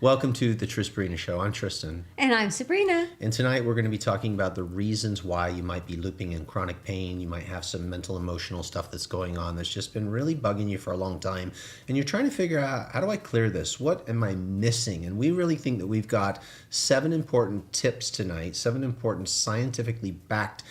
Welcome to the Sabrina Show. I'm Tristan. And I'm Sabrina. And tonight we're going to be talking about the reasons why you might be looping in chronic pain. You might have some mental, emotional stuff that's going on that's just been really bugging you for a long time. And you're trying to figure out, how do I clear this? What am I missing? And we really think that we've got 7 important tips tonight, 7 important scientifically backed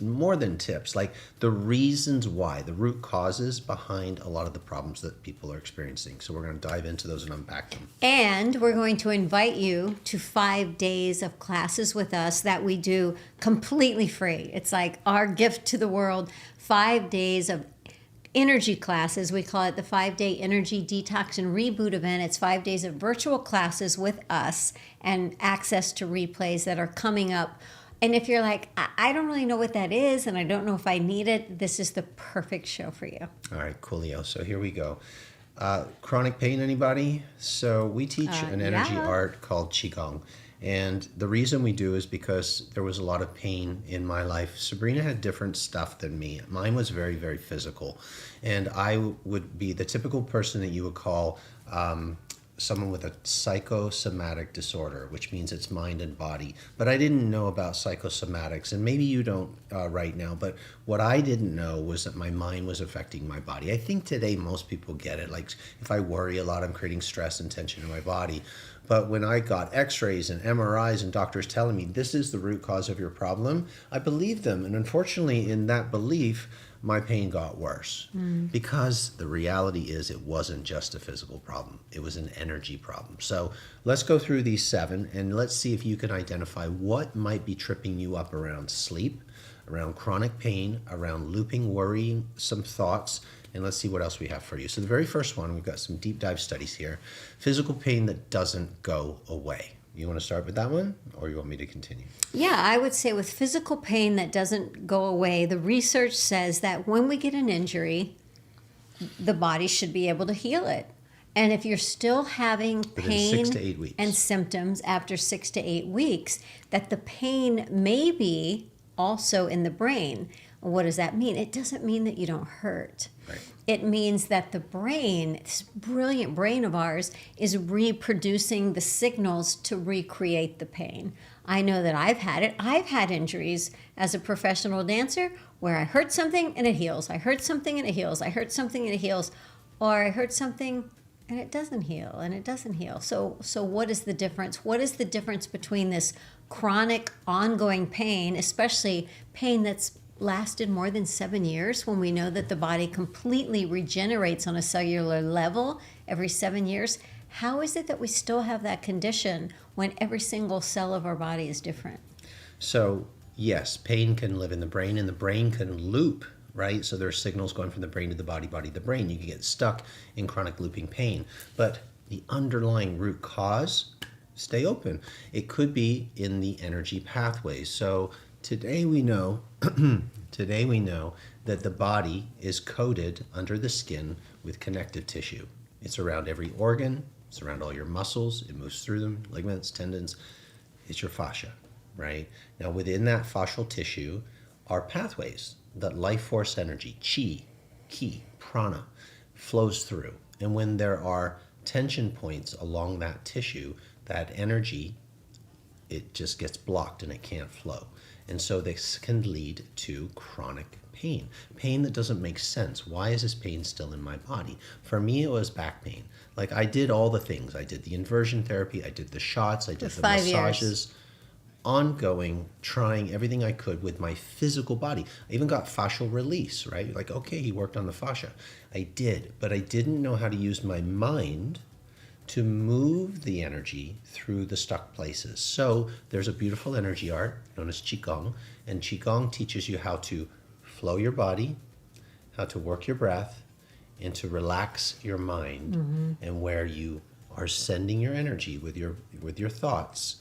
more than tips, like the reasons why, the root causes behind a lot of the problems that people are experiencing. So we're going to dive into those and unpack them. And we're going to invite you to 5 days of classes with us that we do completely free. It's like our gift to the world. 5 days of energy classes. We call it the 5-day Energy Detox and Reboot event. It's 5 days of virtual classes with us and access to replays that are coming up. And if you're like, I don't really know what that is, and I don't know if I need it, this is the perfect show for you. All right, coolio. So here we go. Chronic pain, anybody? So we teach an energy art called Qigong. And the reason we do is because there was a lot of pain in my life. Sabrina had different stuff than me. Mine was very, very physical. And I would be the typical person that you would call someone with a psychosomatic disorder, which means it's mind and body. But I didn't know about psychosomatics, and maybe you don't right now, but what I didn't know was that my mind was affecting my body. I think today most people get it. Like if I worry a lot, I'm creating stress and tension in my body. But when I got x-rays and MRIs and doctors telling me this is the root cause of your problem, I believed them. And unfortunately, in that belief, my pain got worse because the reality is it wasn't just a physical problem. It was an energy problem. So let's go through these 7 and let's see if you can identify what might be tripping you up around sleep, around chronic pain, around looping, worrying, some thoughts, and let's see what else we have for you. So the very first one, we've got some deep dive studies here. Physical pain that doesn't go away. You want to start with that one, or you want me to continue? Yeah, I would say with physical pain that doesn't go away, the research says that when we get an injury, the body should be able to heal it. And if you're still having pain 6 to 8 weeks. And symptoms after 6 to 8 weeks, that the pain may be also in the brain. What does that mean? It doesn't mean that you don't hurt. Right. It means that the brain, this brilliant brain of ours, is reproducing the signals to recreate the pain. I know that I've had it. I've had injuries as a professional dancer where I hurt something and it heals. I hurt something and it heals. I hurt something and it heals. Or I hurt something and it doesn't heal, and it doesn't heal. So what is the difference? What is the difference between this chronic, ongoing pain, especially pain that's lasted more than 7 years, when we know that the body completely regenerates on a cellular level every 7 years? How is it that we still have that condition when every single cell of our body is different? So yes, pain can live in the brain, and the brain can loop, right? So there are signals going from the brain to the body, body to the brain. You can get stuck in chronic looping pain. But the underlying root cause, stay open. It could be in the energy pathways. So today we know that the body is coated under the skin with connective tissue. It's around every organ, it's around all your muscles, it moves through them, ligaments, tendons. It's your fascia, right? Now within that fascial tissue are pathways that life force energy, chi, ki, prana, flows through. And when there are tension points along that tissue, that energy, it just gets blocked and it can't flow. And so this can lead to chronic pain. Pain that doesn't make sense. Why is this pain still in my body? For me, it was back pain. Like I did all the things. I did the inversion therapy, I did the shots, I did the massages. Ongoing, trying everything I could with my physical body. I even got fascial release, right? Like, okay, he worked on the fascia. I did, but I didn't know how to use my mind to move the energy through the stuck places. So there's a beautiful energy art known as Qigong, and Qigong teaches you how to flow your body, how to work your breath, and to relax your mind, and where you are sending your energy with your thoughts,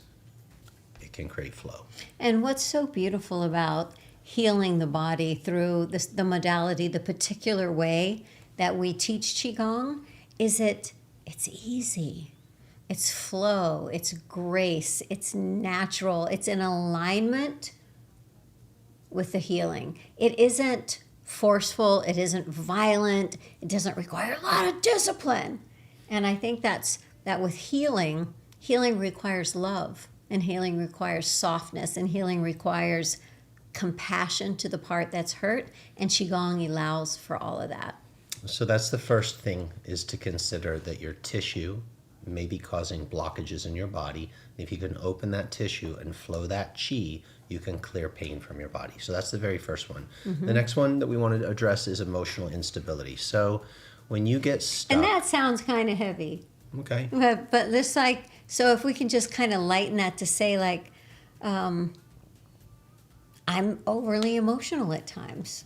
it can create flow. And what's so beautiful about healing the body through the modality, the particular way that we teach Qigong, is it's easy. It's flow, it's grace, it's natural, it's in alignment with the healing. It isn't forceful, it isn't violent, it doesn't require a lot of discipline. And I think that's that with healing, healing requires love, and healing requires softness, and healing requires compassion to the part that's hurt, and Qigong allows for all of that. So that's the first thing, is to consider that your tissue may be causing blockages in your body. If you can open that tissue and flow that chi, you can clear pain from your body. So that's the very first one. The next one that we want to address is emotional instability. So when you get stuck... And that sounds kind of heavy. Okay. But this, like, so if we can just kind of lighten that to say, like, I'm overly emotional at times,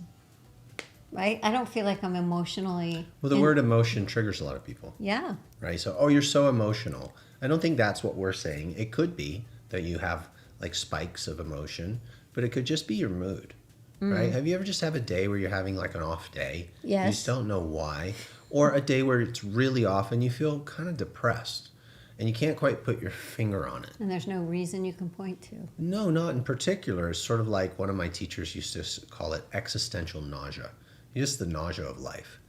right? I don't feel like I'm emotionally... Well, the word emotion triggers a lot of people, Yeah. right? So, oh, you're so emotional. I don't think that's what we're saying. It could be that you have like spikes of emotion, but it could just be your mood, right? Have you ever just have a day where you're having like an off day? Yes. You just don't know why. Or a day where it's really off and you feel kind of depressed and you can't quite put your finger on it. And there's no reason you can point to. No, not in particular. It's sort of like one of my teachers used to call it existential nausea. Just the nausea of life.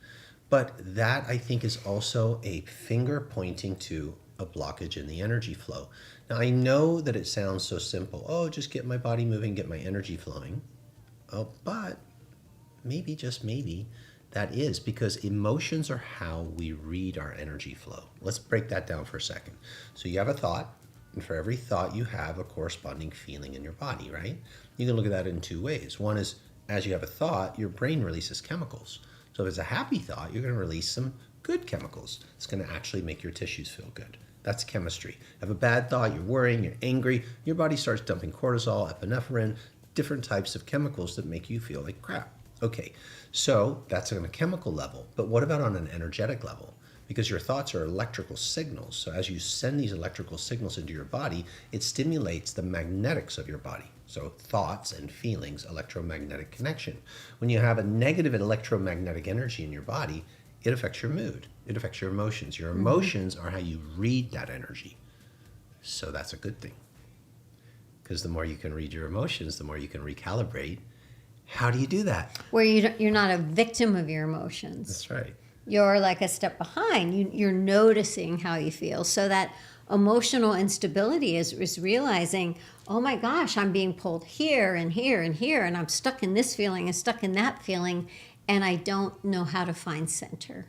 But that, I think, is also a finger pointing to a blockage in the energy flow. Now, I know that it sounds so simple. Oh, just get my body moving, get my energy flowing. Oh, but maybe, just maybe, that is because emotions are how we read our energy flow. Let's break that down for a second. So you have a thought, and for every thought you have a corresponding feeling in your body, right? You can look at that in two ways. One is, as you have a thought, your brain releases chemicals. So if it's a happy thought, you're going to release some good chemicals. It's going to actually make your tissues feel good. That's chemistry. Have a bad thought, you're worrying, you're angry, your body starts dumping cortisol, epinephrine, different types of chemicals that make you feel like crap. Okay, so that's on a chemical level. But what about on an energetic level? Because your thoughts are electrical signals. So as you send these electrical signals into your body, it stimulates the magnetics of your body. So thoughts and feelings, electromagnetic connection. When you have a negative electromagnetic energy in your body, it affects your mood. It affects your emotions. Your emotions are how you read that energy. So that's a good thing. Because the more you can read your emotions, the more you can recalibrate. How do you do that? Where you're not a victim of your emotions. That's right. You're like a step behind. You're noticing how you feel. So that emotional instability is realizing, oh my gosh, I'm being pulled here and here and here, and I'm stuck in this feeling and stuck in that feeling, and I don't know how to find center.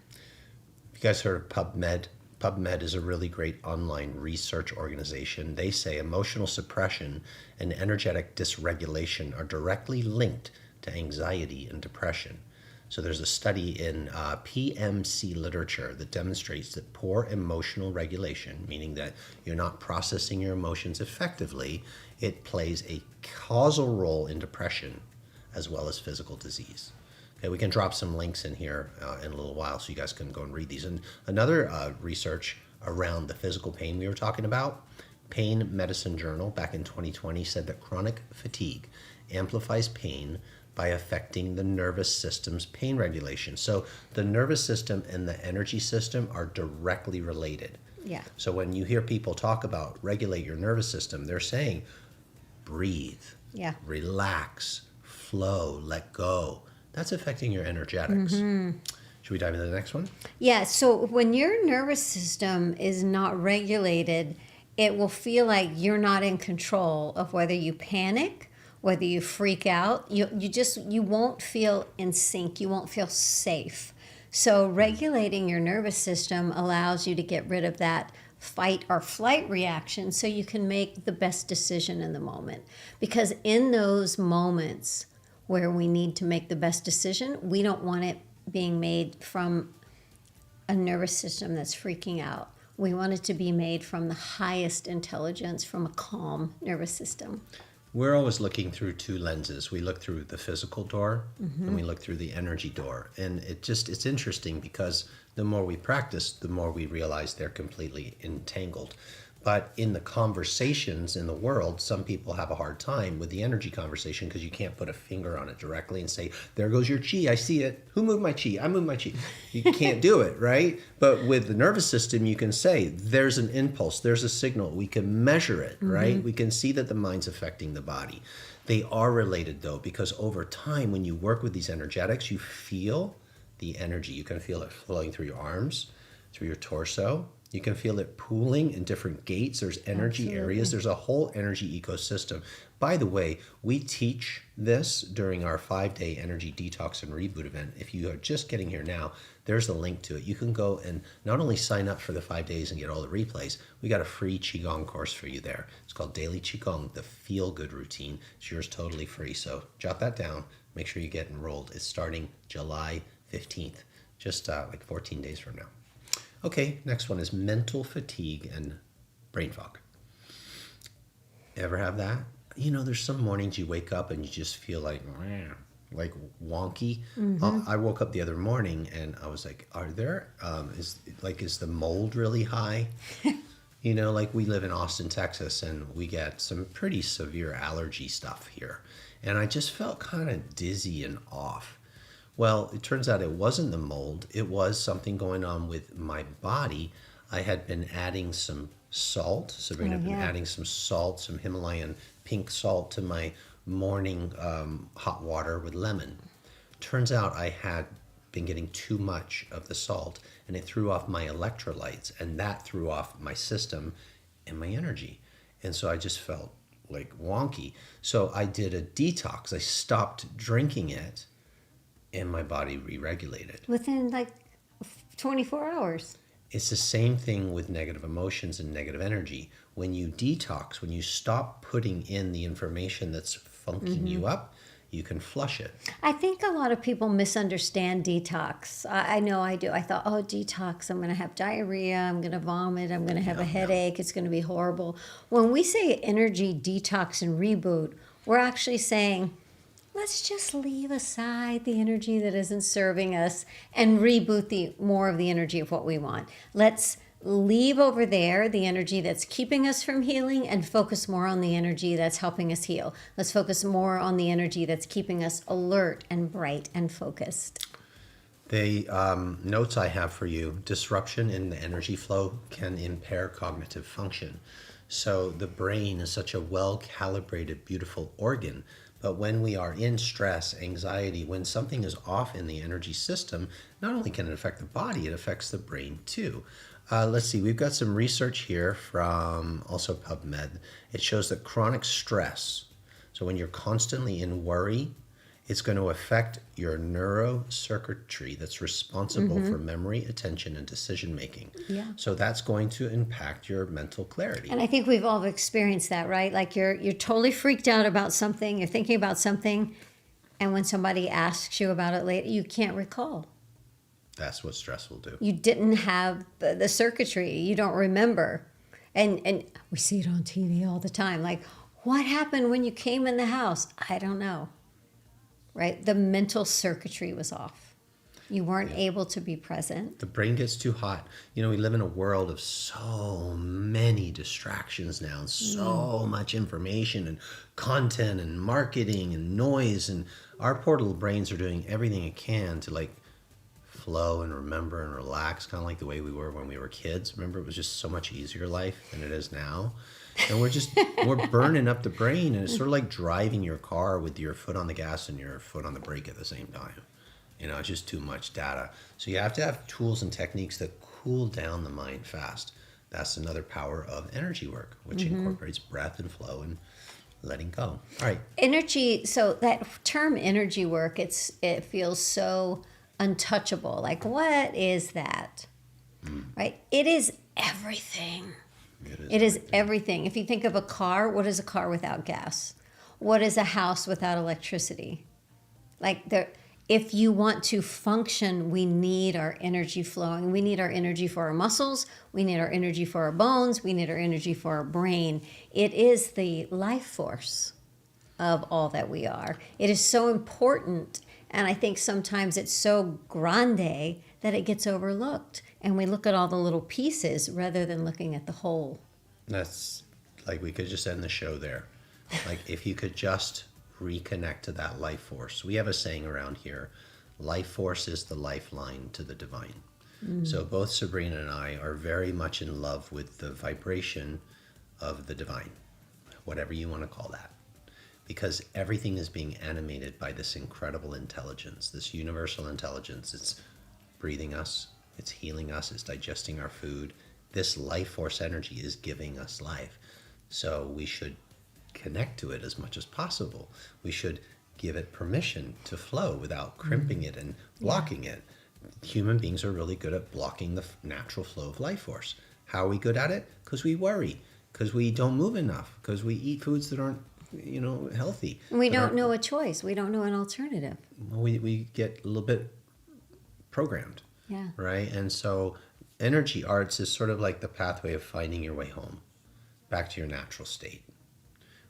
You guys heard of PubMed? PubMed is a really great online research organization. They say emotional suppression and energetic dysregulation are directly linked to anxiety and depression. So there's a study in PMC literature that demonstrates that poor emotional regulation, meaning that you're not processing your emotions effectively, it plays a causal role in depression as well as physical disease. Okay, we can drop some links in here in a little while so you guys can go and read these. And another research around the physical pain we were talking about, Pain Medicine Journal back in 2020 said that chronic fatigue amplifies pain by affecting the nervous system's pain regulation. So the nervous system and the energy system are directly related. Yeah. So when you hear people talk about regulate your nervous system, they're saying breathe, relax, flow, let go. That's affecting your energetics. Should we dive into the next one? Yeah, so when your nervous system is not regulated, it will feel like you're not in control of whether you panic, whether you freak out. You won't feel in sync. You won't feel safe. So regulating your nervous system allows you to get rid of that fight or flight reaction so you can make the best decision in the moment. Because in those moments where we need to make the best decision, we don't want it being made from a nervous system that's freaking out. We want it to be made from the highest intelligence, from a calm nervous system. We're always looking through two lenses. We look through the physical door and we look through the energy door. And it's interesting because the more we practice, the more we realize they're completely entangled. But in the conversations in the world, some people have a hard time with the energy conversation because you can't put a finger on it directly and say, there goes your chi, I see it. Who moved my chi? I moved my chi. You can't do it, right? But with the nervous system, you can say, there's an impulse, there's a signal. We can measure it, right? We can see that the mind's affecting the body. They are related, though, because over time, when you work with these energetics, you feel the energy. You can feel it flowing through your arms, through your torso, You can feel it pooling in different gates. There's energy areas. There's a whole energy ecosystem. By the way, we teach this during our 5-day Energy Detox and Reboot event. If you are just getting here now, there's a link to it. You can go and not only sign up for the 5 days and get all the replays, we got a free Qigong course for you there. It's called Daily Qigong, the Feel Good Routine. It's yours totally free. So jot that down. Make sure you get enrolled. It's starting July 15th, just like 14 days from now. Okay, next one is mental fatigue and brain fog. Ever have that? You know, there's some mornings you wake up and you just feel like wonky. I woke up the other morning and I was like, is the mold really high? You know, like we live in Austin, Texas, and we get some pretty severe allergy stuff here. And I just felt kind of dizzy and off. Well, it turns out it wasn't the mold. It was something going on with my body. I had been adding some salt. Sabrina had been adding some salt, some Himalayan pink salt to my morning hot water with lemon. Turns out I had been getting too much of the salt, and it threw off my electrolytes, and that threw off my system and my energy. And so I just felt like wonky. So I did a detox. I stopped drinking it, and my body re-regulated. Within like 24 hours. It's the same thing with negative emotions and negative energy. When you detox, when you stop putting in the information that's funking you up, you can flush it. I think a lot of people misunderstand detox. I know I do. I thought, oh, detox, I'm going to have diarrhea, I'm going to vomit, I'm going to have a headache, it's going to be horrible. When we say energy detox and reboot, we're actually saying, let's just leave aside the energy that isn't serving us and reboot more of the energy of what we want. Let's leave over there the energy that's keeping us from healing and focus more on the energy that's helping us heal. Let's focus more on the energy that's keeping us alert and bright and focused. The notes I have for you: disruption in the energy flow can impair cognitive function. So the brain is such a well-calibrated, beautiful organ. But when we are in stress, anxiety, when something is off in the energy system, not only can it affect the body, it affects the brain too. Let's see, we've got some research here from also PubMed. It shows that chronic stress, so when you're constantly in worry, it's going to affect your neurocircuitry that's responsible for memory, attention, and decision making. Yeah. So that's going to impact your mental clarity. And I think we've all experienced that, right? Like you're totally freaked out about something, you're thinking about something, and when somebody asks you about it later, you can't recall. That's what stress will do. You didn't have the circuitry, you don't remember. And we see it on TV all the time. Like, what happened when you came in the house? I don't know. Right? The mental circuitry was off. You weren't able to be present. The brain gets too hot. You know, we live in a world of so many distractions now, and so much information and content and marketing and noise. And our poor little brains are doing everything it can to like flow and remember and relax, kind of like the way we were when we were kids. Remember, it was just so much easier life than it is now. And we're burning up the brain, and it's sort of like driving your car with your foot on the gas and your foot on the brake at the same time. You know, it's just too much data. So you have to have tools and techniques that cool down the mind fast. That's another power of energy work, which incorporates breath and flow and letting go. All right. Energy, so that term energy work, it feels so untouchable. Like, what is that? Right? It is everything. It is everything. If you think of a car, what is a car without gas? What is a house without electricity? If you want to function, we need our energy flowing. We need our energy for our muscles. We need our energy for our bones. We need our energy for our brain. It is the life force of all that we are. It is so important. And I think sometimes it's so grande that it gets overlooked. And we look at all the little pieces rather than looking at the whole. That's like, we could just end the show there. Like, if you could just reconnect to that life force. We have a saying around here: life force is the lifeline to the divine. So both Sabrina and I are very much in love with the vibration of the divine, whatever you want to call that. Because everything is being animated by this incredible intelligence, this universal intelligence. It's breathing us, it's healing us, it's digesting our food, this life force energy is giving us life. So we should connect to it as much as possible. We should give it permission to flow without crimping it and blocking it. Human beings are really good at blocking the natural flow of life force. How are we good at it? Because we worry, because we don't move enough, because we eat foods that aren't, healthy. We that don't aren't- know a choice. We don't know an alternative. we get a little bit programmed, Yeah. right? And so energy arts is sort of like the pathway of finding your way home, back to your natural state,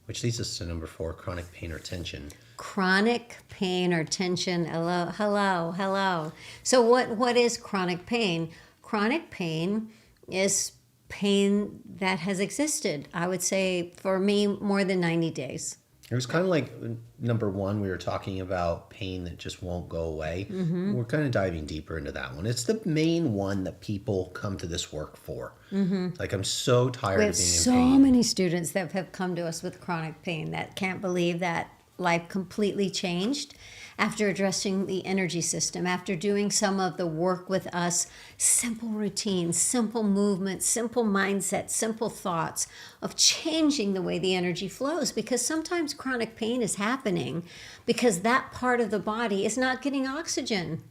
which leads us to number 4, chronic pain or tension. Chronic pain or tension. Hello. So what is chronic pain? Chronic pain is pain that has existed, I would say, for me, more than 90 days. It was kind of like number 1, we were talking about pain that just won't go away. We're kind of diving deeper into that one. It's the main one that people come to this work for. Like, I'm so tired We of have being in so pain. many students that have come to us with chronic pain that can't believe that life completely changed after addressing the energy system, after doing some of the work with us, simple routines, simple movements, simple mindset, simple thoughts of changing the way the energy flows. Because sometimes chronic pain is happening because that part of the body is not getting oxygen.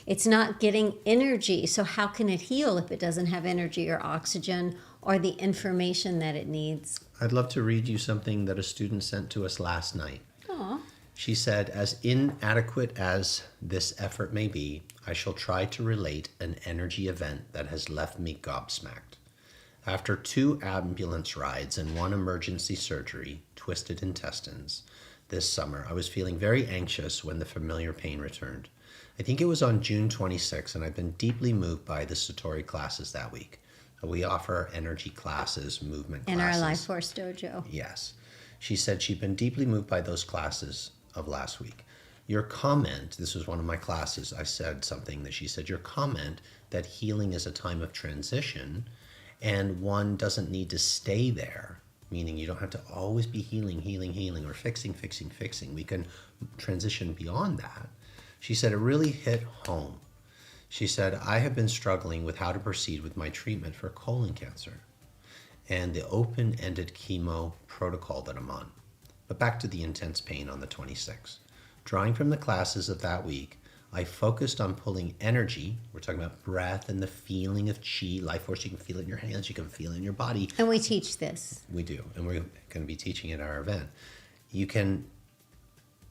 It's not getting energy. So how can it heal if it doesn't have energy or oxygen or the information that it needs? I'd love to read you something that a student sent to us last night. Aw. She said, as inadequate as this effort may be, I shall try to relate an energy event that has left me gobsmacked. After 2 ambulance rides and 1 emergency surgery, twisted intestines, this summer, I was feeling very anxious when the familiar pain returned. I think it was on June 26, and I've been deeply moved by the Satori classes that week. We offer energy classes, movement In classes. our Life Force Dojo. Yes. She said she'd been deeply moved by those classes of last week. Your comment, this was one of my classes, I said something that she said, your comment that healing is a time of transition and one doesn't need to stay there, meaning you don't have to always be healing, or fixing. We can transition beyond that. She said it really hit home. She said, I have been struggling with how to proceed with my treatment for colon cancer and the open-ended chemo protocol that I'm on. But back to the intense pain on the 26th. Drawing from the classes of that week, I focused on pulling energy. We're talking about breath and the feeling of chi, life force. You can feel it in your hands, you can feel it in your body. And we teach this. We do, and we're going to be teaching at our event. You can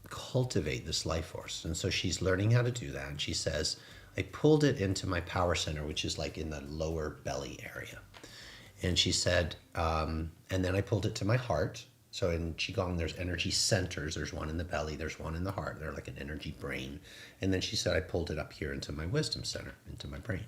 cultivate this life force. And so she's learning how to do that. And she says, I pulled it into my power center, which is like in the lower belly area. And she said, and then I pulled it to my heart. So in Qigong, there's energy centers. There's one in the belly. There's one in the heart. They're like an energy brain. And then she said, I pulled it up here into my wisdom center, into my brain.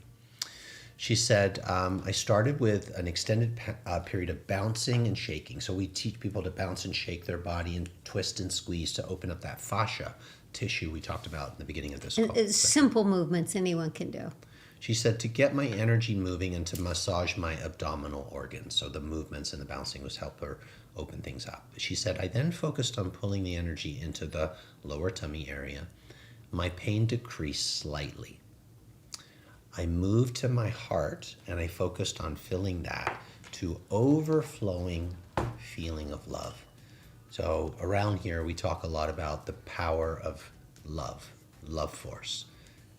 She said, I started with an extended period of bouncing and shaking. So we teach people to bounce and shake their body and twist and squeeze to open up that fascia tissue we talked about in the beginning of this call. It's simple movements anyone can do. She said to get my energy moving and to massage my abdominal organs. So the movements and the bouncing was help her open things up. She said, I then focused on pulling the energy into the lower tummy area. My pain decreased slightly. I moved to my heart and I focused on filling that to overflowing feeling of love. So around here, we talk a lot about the power of love force.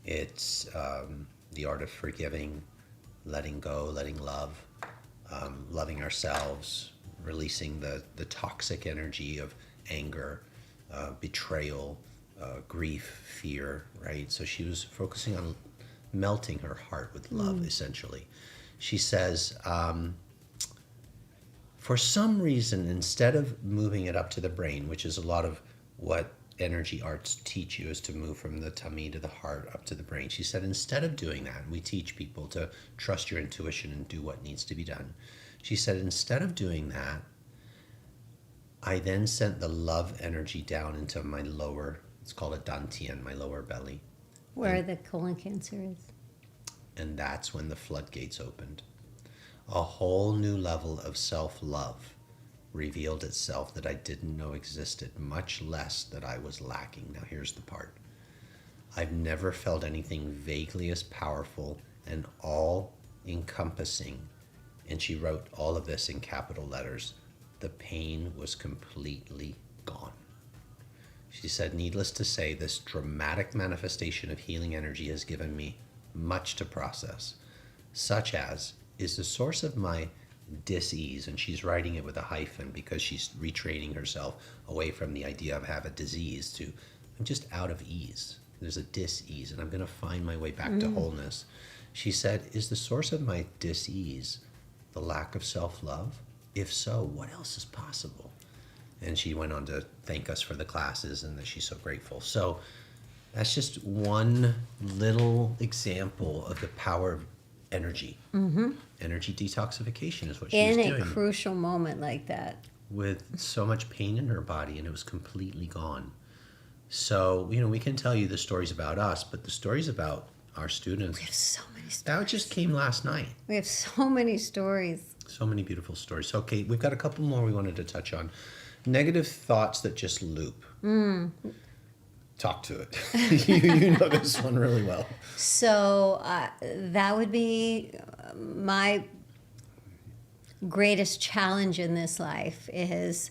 It's the art of forgiving, letting go, letting love, loving ourselves, releasing the toxic energy of anger, betrayal, grief, fear, right? So she was focusing on melting her heart with love, essentially. She says, for some reason, instead of moving it up to the brain, which is a lot of what energy arts teach you, is to move from the tummy to the heart up to the brain. She said, instead of doing that, we teach people to trust your intuition and do what needs to be done. She said, instead of doing that, I then sent the love energy down into my lower, it's called a dantian, my lower belly. Where the colon cancer is. And that's when the floodgates opened. A whole new level of self-love revealed itself that I didn't know existed, much less that I was lacking. Now here's the part. I've never felt anything vaguely as powerful and all-encompassing And she wrote all of this in capital letters. The pain was completely gone. She said, needless to say, this dramatic manifestation of healing energy has given me much to process, such as is the source of my dis-ease, and she's writing it with a hyphen because she's retraining herself away from the idea of have a disease to I'm just out of ease. There's a dis-ease, and I'm going to find my way back to wholeness. She said, is the source of my dis-ease the lack of self-love? If so, what else is possible? And she went on to thank us for the classes and that she's so grateful. So that's just one little example of the power of energy. Energy detoxification is what she was In doing. a crucial moment like that. With so much pain in her body, and it was completely gone. So, we can tell you the stories about us, but the stories about our students, We have so many stories. that just came last night. We have so many stories. So many beautiful stories. Okay, we've got a couple more we wanted to touch on. Negative thoughts that just loop. Talk to it. you know this one really well. So that would be my greatest challenge in this life is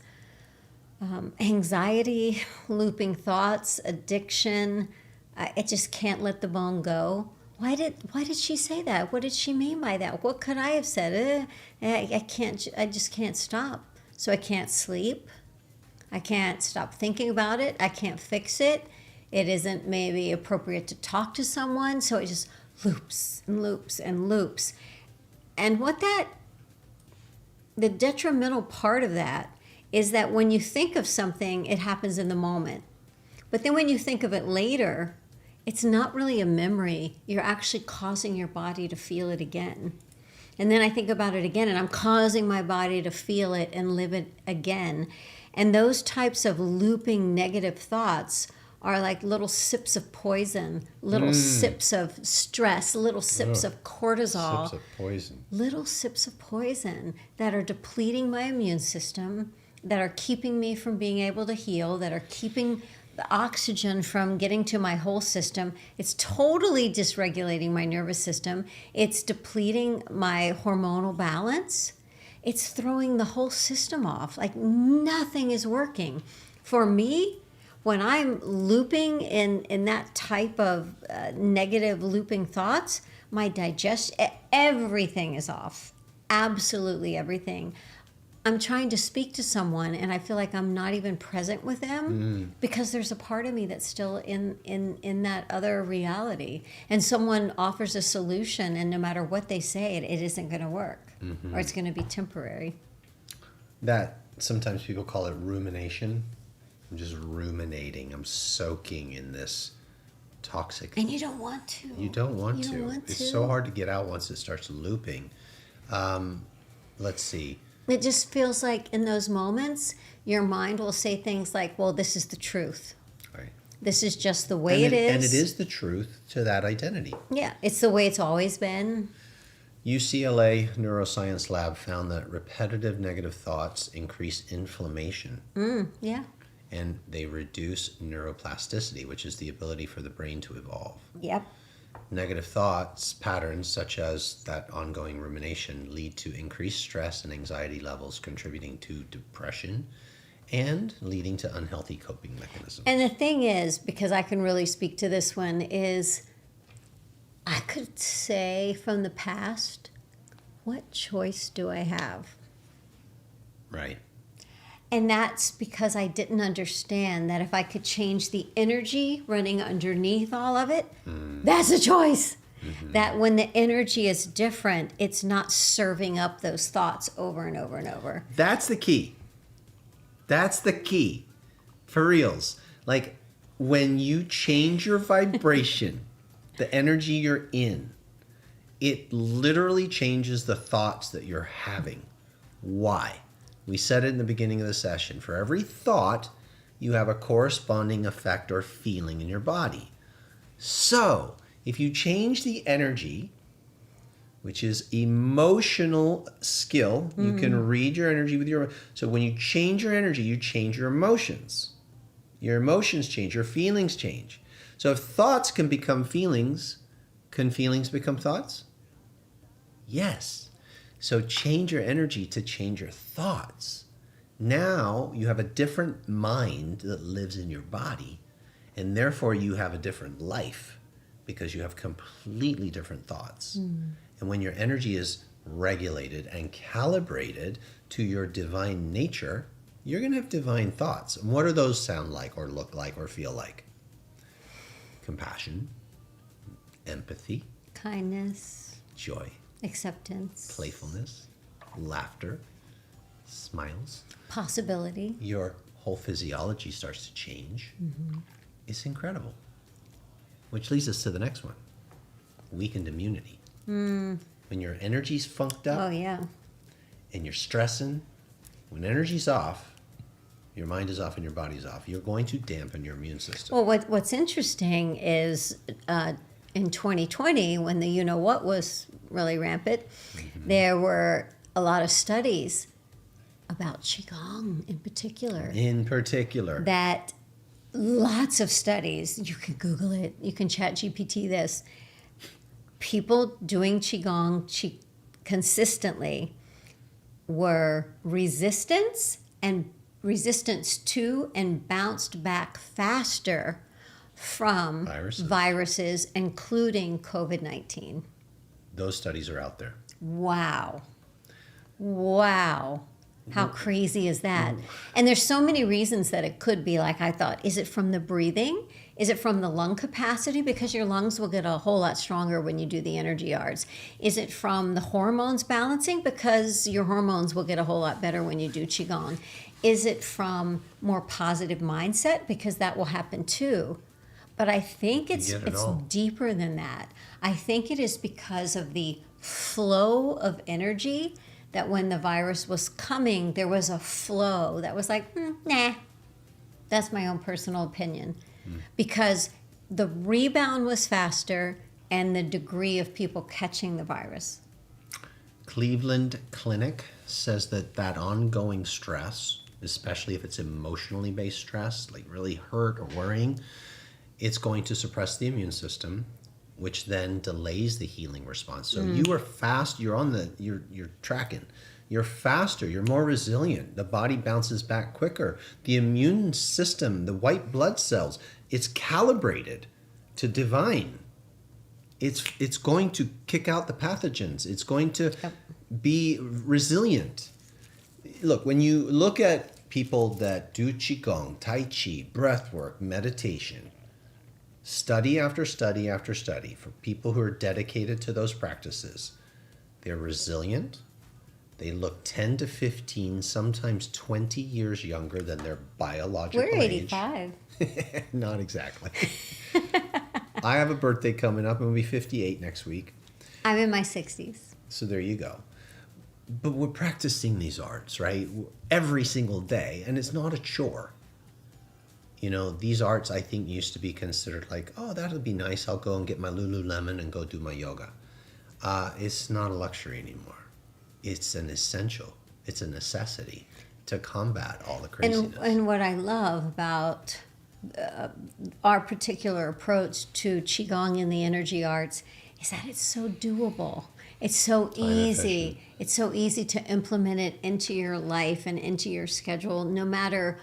anxiety, looping thoughts, addiction. I just can't let the bone go. Why did she say that? What did she mean by that? What could I have said? I just can't stop. So I can't sleep. I can't stop thinking about it. I can't fix it. It isn't maybe appropriate to talk to someone. So it just loops and loops and loops. And the detrimental part of that is that when you think of something, it happens in the moment. But then when you think of it later, it's not really a memory. You're actually causing your body to feel it again. And then I think about it again, and I'm causing my body to feel it and live it again. And those types of looping negative thoughts are like little sips of poison, little sips of stress, little sips of cortisol. Sips of poison. Little sips of poison that are depleting my immune system, that are keeping me from being able to heal, that are keeping the oxygen from getting to my whole system. It's totally dysregulating my nervous system. It's depleting my hormonal balance. It's throwing the whole system off. Like nothing is working. For me, when I'm looping in that type of negative looping thoughts, my everything is off. Absolutely everything. I'm trying to speak to someone and I feel like I'm not even present with them because there's a part of me that's still in that other reality. And someone offers a solution and no matter what they say, it isn't going to work or it's going to be temporary. That sometimes people call it rumination. I'm just ruminating. I'm soaking in this toxic. And you don't want to. You don't want You to. don't want It's to. so hard to get out once it starts looping. Let's see. It just feels like in those moments, your mind will say things like, well, this is the truth. Right. This is just the way And it is. And it is the truth to that identity. Yeah, it's the way it's always been. UCLA Neuroscience Lab found that repetitive negative thoughts increase inflammation. Yeah. And they reduce neuroplasticity, which is the ability for the brain to evolve. Yep. Negative thoughts patterns, such as that ongoing rumination, lead to increased stress and anxiety levels, contributing to depression and leading to unhealthy coping mechanisms. And the thing is, because I can really speak to this one, is I could say from the past, what choice do I have? Right. And that's because I didn't understand that if I could change the energy running underneath all of it, that's a choice. That when the energy is different, it's not serving up those thoughts over and over and over. That's the key. That's the key. For reals. Like when you change your vibration, the energy you're in, it literally changes the thoughts that you're having. Why? We said it in the beginning of the session. For every thought, you have a corresponding effect or feeling in your body. So, if you change the energy, which is emotional skill, you can read your energy with your... So when you change your energy, you change your emotions. Your emotions change, your feelings change. So if thoughts can become feelings, can feelings become thoughts? Yes. So change your energy to change your thoughts. Now you have a different mind that lives in your body, and therefore you have a different life because you have completely different thoughts. And when your energy is regulated and calibrated to your divine nature, you're going to have divine thoughts. And what do those sound like or look like or feel like? Compassion, empathy, Kindness, joy, acceptance, playfulness, laughter, smiles. possibility. Your whole physiology starts to change. It's incredible. Which leads us to the next one. Weakened immunity. When your energy's funked up Oh, yeah. and you're stressing, when energy's off, your mind is off and your body's off, you're going to dampen your immune system. Well, what's interesting is in 2020, when the you-know-what was really rampant, there were a lot of studies about Qigong in particular. In particular. That lots of studies, you can Google it, you can chat GPT this. People doing Qigong consistently were resistance to and bounced back faster from viruses including COVID-19. Those studies are out there. Wow. How crazy is that? And there's so many reasons that it could be. Like I thought, is it from the breathing? Is it from the lung capacity? Because your lungs will get a whole lot stronger when you do the energy arts. Is it from the hormones balancing? Because your hormones will get a whole lot better when you do Qigong. Is it from more positive mindset? Because that will happen too. But I think it's deeper than that. I think it is because of the flow of energy, that when the virus was coming, there was a flow that was like, nah. That's my own personal opinion. Because the rebound was faster and the degree of people catching the virus. Cleveland Clinic says that ongoing stress, especially if it's emotionally based stress, like really hurt or worrying, it's going to suppress the immune system, which then delays the healing response. So you are fast, you're tracking. You're faster, you're more resilient. The body bounces back quicker. The immune system, the white blood cells, it's calibrated to divine. It's going to kick out the pathogens. It's going to be resilient. Look, when you look at people that do Qigong, Tai Chi, breath work, meditation, study after study after study, for people who are dedicated to those practices, they're resilient. They look 10 to 15, sometimes 20 years younger than their biological age. We're 85. Not exactly. I have a birthday coming up. I'm going to be 58 next week. I'm in my 60s. So there you go. But we're practicing these arts, right? Every single day. And it's not a chore. You know, these arts, I think, used to be considered like, oh, that'll be nice. I'll go and get my Lululemon and go do my yoga. It's not a luxury anymore. It's an essential. It's a necessity to combat all the craziness. And what I love about our particular approach to Qigong and the energy arts is that it's so doable. It's so easy. It's so easy to implement it into your life and into your schedule, no matter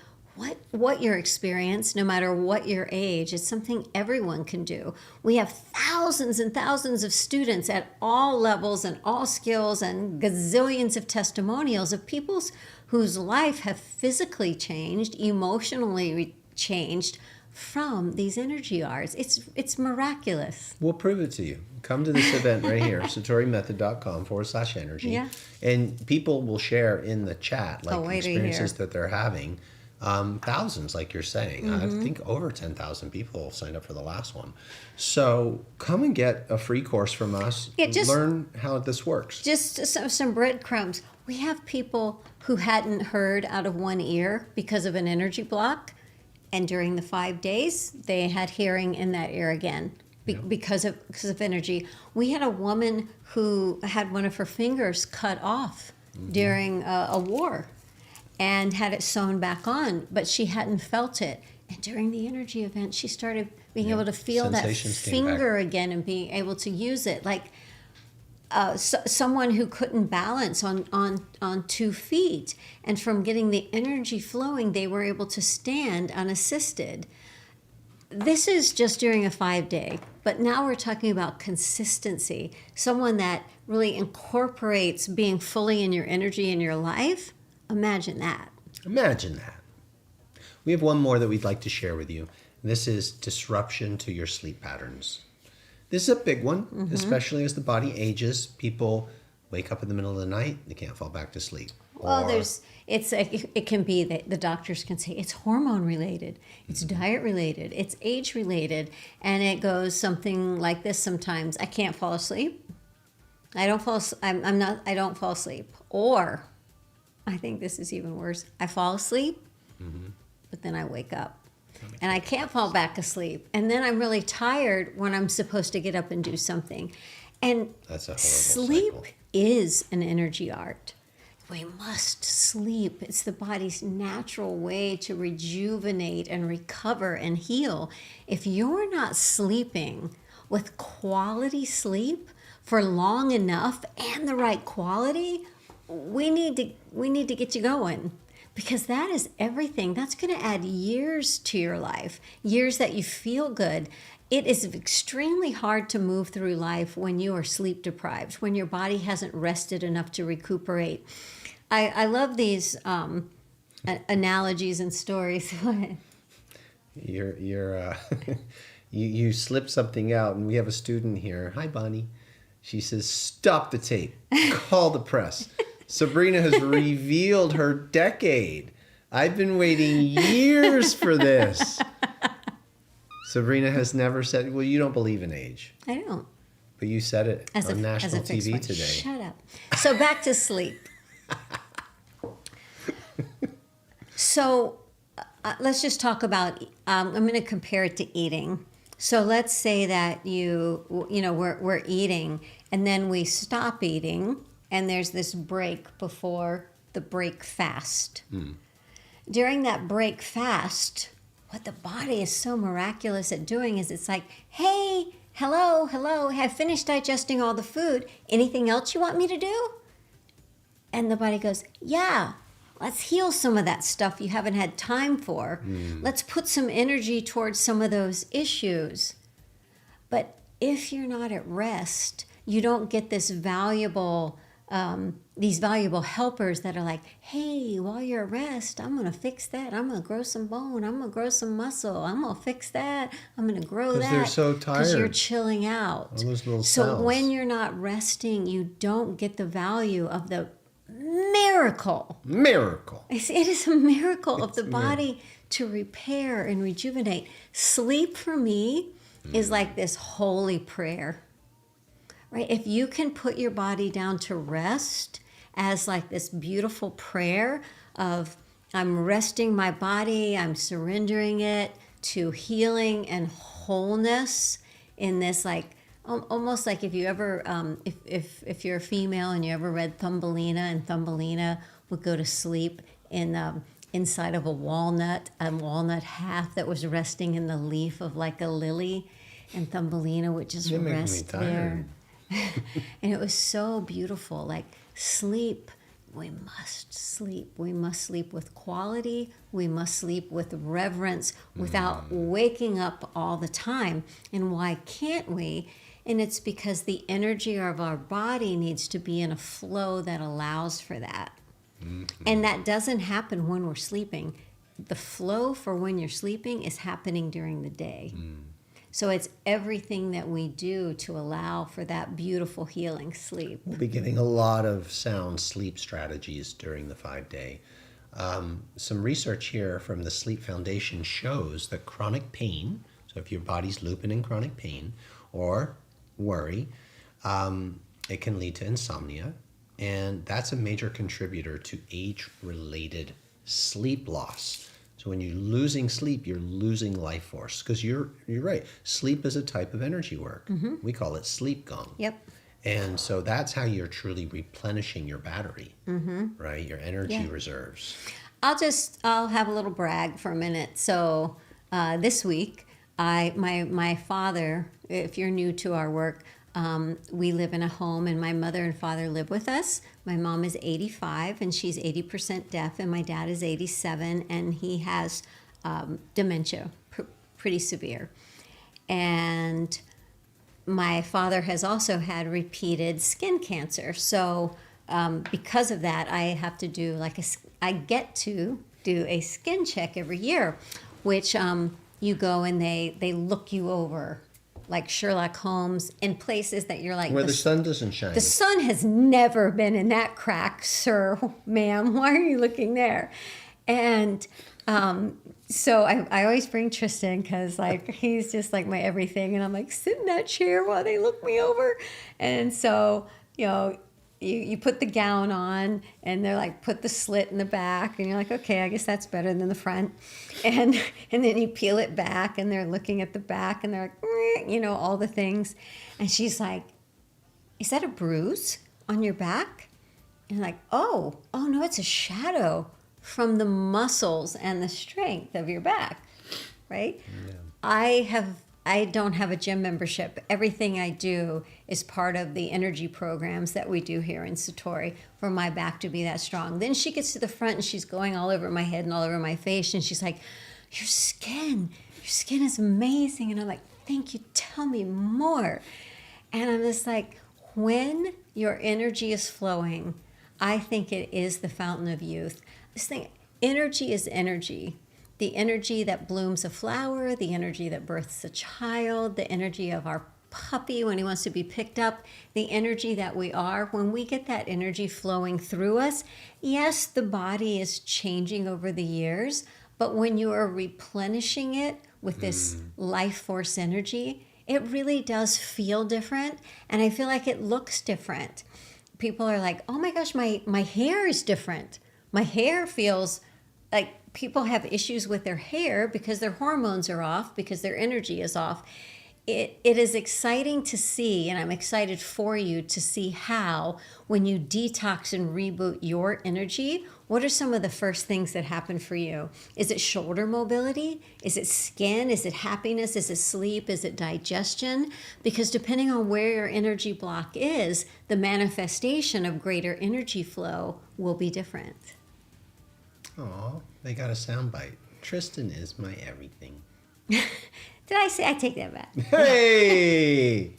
what your experience, no matter what your age. It's something everyone can do. We have thousands and thousands of students at all levels and all skills, and gazillions of testimonials of people whose life have physically changed, emotionally changed from these energy arts. It's miraculous. We'll prove it to you. Come to this event right here, satorimethod.com/energy. Yeah. And people will share in the chat like experiences hear. that they're having. Thousands, like you're saying. I think over 10,000 people signed up for the last one. So come and get a free course from us. Yeah, learn how this works. Just some breadcrumbs. We have people who hadn't heard out of one ear because of an energy block, and during the 5 days, they had hearing in that ear again because of energy. We had a woman who had one of her fingers cut off during a war, and had it sewn back on, but she hadn't felt it. And during the energy event, she started being able to feel that finger again and being able to use it. Like, someone who couldn't balance on 2 feet, and from getting the energy flowing, they were able to stand unassisted. This is just during a 5 day, but now we're talking about consistency. Someone that really incorporates being fully in your energy in your life. Imagine that. Imagine that. We have one more that we'd like to share with you. This is disruption to your sleep patterns. This is a big one, especially as the body ages. People wake up in the middle of the night, they can't fall back to sleep. Well, it can be that the doctors can say it's hormone related, it's diet related, it's age related, and it goes something like this sometimes. I can't fall asleep. I don't fall asleep. Or I think this is even worse. I fall asleep, but then I wake up. And I can't fall back asleep. And then I'm really tired when I'm supposed to get up and do something. And That's a horrible sleep cycle. is an energy art. We must sleep. It's the body's natural way to rejuvenate and recover and heal. If you're not sleeping with quality sleep for long enough and the right quality, we need to get you going. Because that is everything. That's going to add years to your life, years that you feel good. It is extremely hard to move through life when you are sleep deprived, when your body hasn't rested enough to recuperate. I love these analogies and stories. You slipped something out, and we have a student here. Hi, Bonnie. She says, "Stop the tape. Call the press." Sabrina has revealed her decade. I've been waiting years for this. Sabrina has never said, well, you don't believe in age. I don't. But you said it on national fixed TV point. today. Shut up. So back to sleep. So let's just talk about, I'm going to compare it to eating. So let's say that we're eating and then we stop eating. And there's this break before the break fast. During that break fast, what the body is so miraculous at doing is it's like, hey, hello, I've finished digesting all the food. Anything else you want me to do? And the body goes, yeah, let's heal some of that stuff you haven't had time for. Let's put some energy towards some of those issues. But if you're not at rest, you don't get this these valuable helpers that are like, hey, while you're at rest, I'm going to fix that. I'm going to grow some bone. I'm going to grow some muscle. I'm going to fix that. I'm going to grow that. Because they're so tired. Because you're chilling out. All those little So cells. when you're not resting, you don't get the value of the miracle. Miracle. It is a miracle of the body to repair and rejuvenate. Sleep for me is like this holy prayer. Right? If you can put your body down to rest as like this beautiful prayer of I'm resting my body, I'm surrendering it to healing and wholeness in this like almost like if you ever if you're a female and you ever read Thumbelina, and Thumbelina would go to sleep in inside of a walnut half that was resting in the leaf of like a lily, and Thumbelina would just rest there. And it was so beautiful. Like sleep, we must sleep. We must sleep with quality. We must sleep with reverence without waking up all the time. And why can't we? And it's because the energy of our body needs to be in a flow that allows for that. And that doesn't happen when we're sleeping. The flow for when you're sleeping is happening during the day. So it's everything that we do to allow for that beautiful healing sleep. We'll be getting a lot of sound sleep strategies during the 5-day. Some research here from the Sleep Foundation shows that chronic pain, so if your body's looping in chronic pain or worry, it can lead to insomnia. And that's a major contributor to age-related sleep loss. So when you're losing sleep, you're losing life force. Because you're right. Sleep is a type of energy work. We call it sleep gong. Yep. And so that's how you're truly replenishing your battery, right? Your energy reserves. I'll have a little brag for a minute. So this week, my father, if you're new to our work, We live in a home, and my mother and father live with us. My mom is 85, and she's 80% deaf, and my dad is 87, and he has dementia, pretty severe. And my father has also had repeated skin cancer. So because of that, I have to do I get to do a skin check every year, which you go and they look you over like Sherlock Holmes in places that you're like... Where the sun doesn't shine. The sun has never been in that crack, sir, ma'am. Why are you looking there? And so I always bring Tristan because like he's just like my everything, and I'm like sit in that chair while they look me over. And so you put the gown on, and they're like put the slit in the back, and you're like, okay, I guess that's better than the front. And then you peel it back, and they're looking at the back, and they're like, all the things. And she's like, is that a bruise on your back? And like, oh no, it's a shadow from the muscles and the strength of your back, right? Yeah. I don't have a gym membership. Everything I do is part of the energy programs that we do here in Satori for my back to be that strong. Then she gets to the front and she's going all over my head and all over my face, and she's like, your skin is amazing. And I'm like, thank you, tell me more. And I'm just like, when your energy is flowing, I think it is the fountain of youth. This thing, energy is energy. The energy that blooms a flower, the energy that births a child, the energy of our puppy when he wants to be picked up, the energy that we are. When we get that energy flowing through us, yes, the body is changing over the years, but when you are replenishing it with this life force energy, it really does feel different, and I feel like it looks different. People are like, oh my gosh, my hair is different. My hair feels like people have issues with their hair because their hormones are off, because their energy is off. It is exciting to see, and I'm excited for you to see how, when you detox and reboot your energy, what are some of the first things that happen for you? Is it shoulder mobility? Is it skin? Is it happiness? Is it sleep? Is it digestion? Because depending on where your energy block is, the manifestation of greater energy flow will be different. Aw, they got a soundbite. Tristan is my everything. Did I say? I take that back. Hey!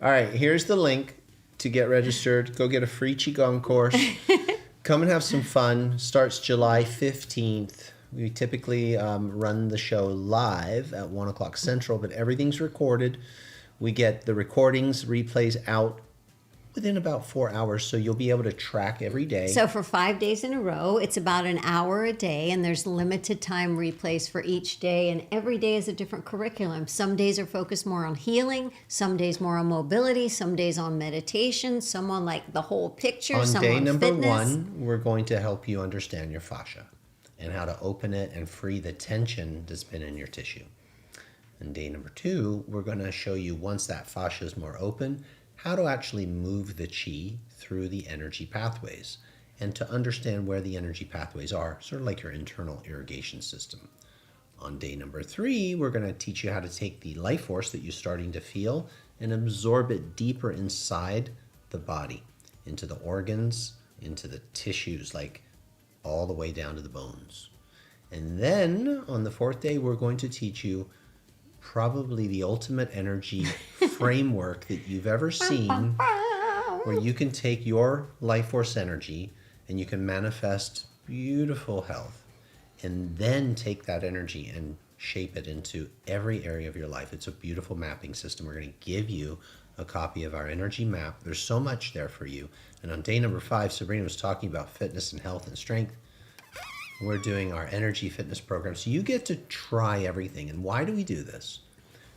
All right, here's the link to get registered. Go get a free Qigong course. Come and have some fun. Starts July 15th. We typically run the show live at 1 o'clock Central, but everything's recorded. We get the recordings, replays out within about 4 hours, so you'll be able to track every day. So for 5 days in a row, it's about an hour a day, and there's limited time replays for each day, and every day is a different curriculum. Some days are focused more on healing, some days more on mobility, some days on meditation, some on like the whole picture, some on fitness. On day number 1, we're going to help you understand your fascia and how to open it and free the tension that's been in your tissue. And day number 2, we're going to show you, once that fascia is more open, how to actually move the chi through the energy pathways and to understand where the energy pathways are, sort of like your internal irrigation system. On day number 3, we're going to teach you how to take the life force that you're starting to feel and absorb it deeper inside the body, into the organs, into the tissues, like all the way down to the bones. And then on the 4th day, we're going to teach you probably the ultimate energy framework that you've ever seen, where you can take your life force energy and you can manifest beautiful health, and then take that energy and shape it into every area of your life. It's a beautiful mapping system. We're going to give you a copy of our energy map. There's so much there for you. And on day number 5, Sabrina was talking about fitness and health and strength. We're doing our energy fitness program. So you get to try everything. And why do we do this?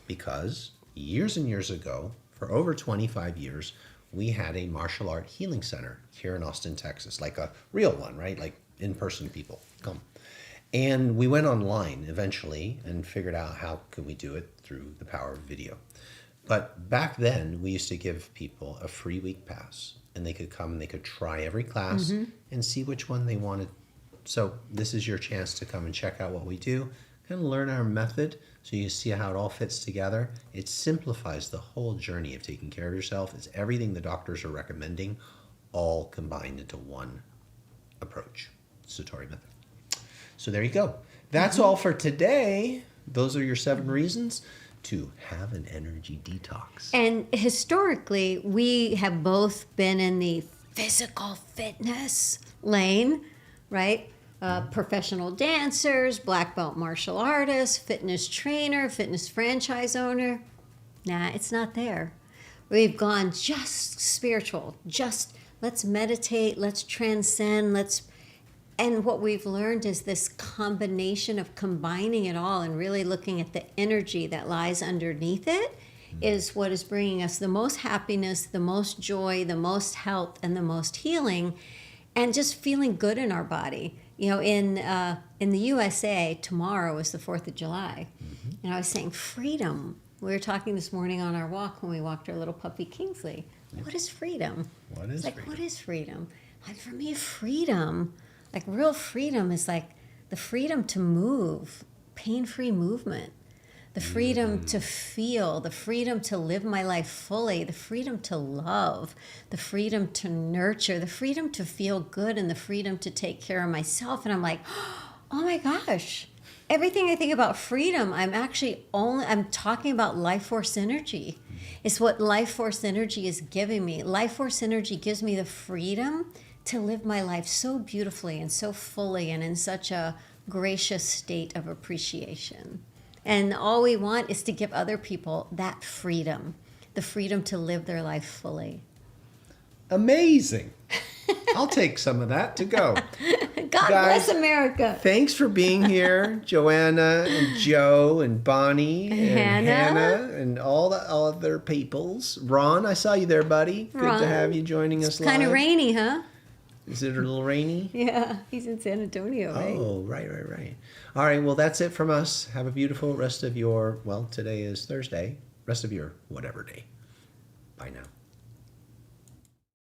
Because years and years ago, for over 25 years, we had a martial art healing center here in Austin, Texas, like a real one, right? Like in-person people come. And we went online eventually and figured out how could we do it through the power of video. But back then, we used to give people a free week pass, and they could come and they could try every class and see which one they wanted. So this is your chance to come and check out what we do. kind of learn our method so you see how it all fits together. It simplifies the whole journey of taking care of yourself. It's everything the doctors are recommending, all combined into one approach. Satori method. So there you go. That's all for today. Those are your 7 reasons to have an energy detox. And historically, we have both been in the physical fitness lane, right? Professional dancers, black belt martial artists, fitness trainer, fitness franchise owner. Nah, it's not there. We've gone just spiritual, just let's meditate, let's transcend, and what we've learned is this combination of combining it all and really looking at the energy that lies underneath it is what is bringing us the most happiness, the most joy, the most health, and the most healing, and just feeling good in our body. You know, in the USA, tomorrow is the 4th of July. And I was saying freedom. We were talking this morning on our walk when we walked our little puppy Kingsley. What is freedom? What is freedom? What is freedom? Like for me, freedom, like real freedom is like the freedom to move, pain-free movement, the freedom to feel, the freedom to live my life fully, the freedom to love, the freedom to nurture, the freedom to feel good, and the freedom to take care of myself. And I'm like, oh my gosh, everything I think about freedom, I'm talking about life force energy. It's what life force energy is giving me. Life force energy gives me the freedom to live my life so beautifully and so fully and in such a gracious state of appreciation. And all we want is to give other people that freedom, the freedom to live their life fully. Amazing. I'll take some of that to go. God Guys, bless America. Thanks for being here, Joanna and Joe and Bonnie and Hannah and all the other peoples. Ron, I saw you there, buddy. Good Ron, to have you joining us live. Kind of rainy, huh? Is it a little rainy? Yeah, he's in San Antonio, right? Oh, right. All right, well, that's it from us. Have a beautiful rest of your, well, today is Thursday, rest of your whatever day. Bye now.